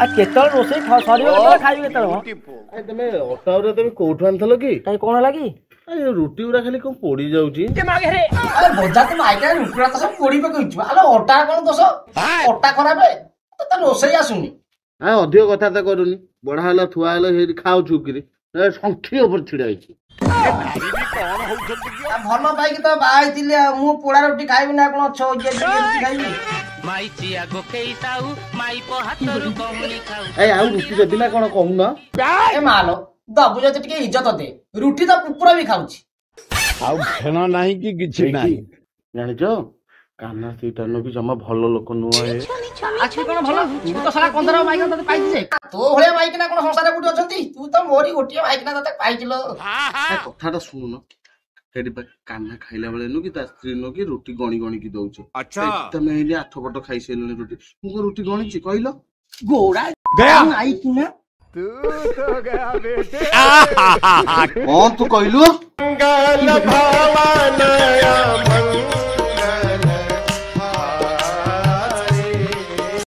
आ केतल रोसे सरियो केतल खाइबे केतल हो ए तमे अटाउरे तमे कोठु आनथलो की काई कोन लागी ए रोटी उरा खाली कोन पोड़ी जाउची के मागे रे अरे बोझा तो माइका रुकुरा तो सब पोड़ी पकइछु आलो अटा कोन दोस अटा खराबे तो रोसई आसुनी आ अधिक कथा त करूनी बडा हला थुआ हला हे खाउ छुकरी ए संखी ऊपर छिड़ाइची भल पाइक तो बाहर मु पोड़ा रोटी खाइबी ना कोन छ रोटी खाइबी माई चिया गोकेई ताऊ माई को हातरू कमुनी खाऊ ए आउ रोटी जदी ना कोन कहू ना ए मालो दबु जति टिके इज्जत दे रोटी तो कुकुर भी खाउची आउ फेना नाही कि किछि नाही जानिचो कान्हा सीटा नो कि जमा भलो लोक नुआ हे आछि कोन भलो तू तो सारा 15 माइक तते पाइछि जे तो होले माइक ना कोन संसार गुटी अछंती तू तो मोरी गोटी माइक ना तते पाइछलो कथाटा सुन हेडी पर कान्हा खाइला बेले नु कि ता स्त्री नो कि रोटी गणी गणी की दउछ अच्छा तमे हेली आठ पट खाइ सेलनी रोटी मु रोटी गणी छि कहिलो गोरा गया आई तू ना तू तो गया बेटे कौन तू कहलु मंगल भवन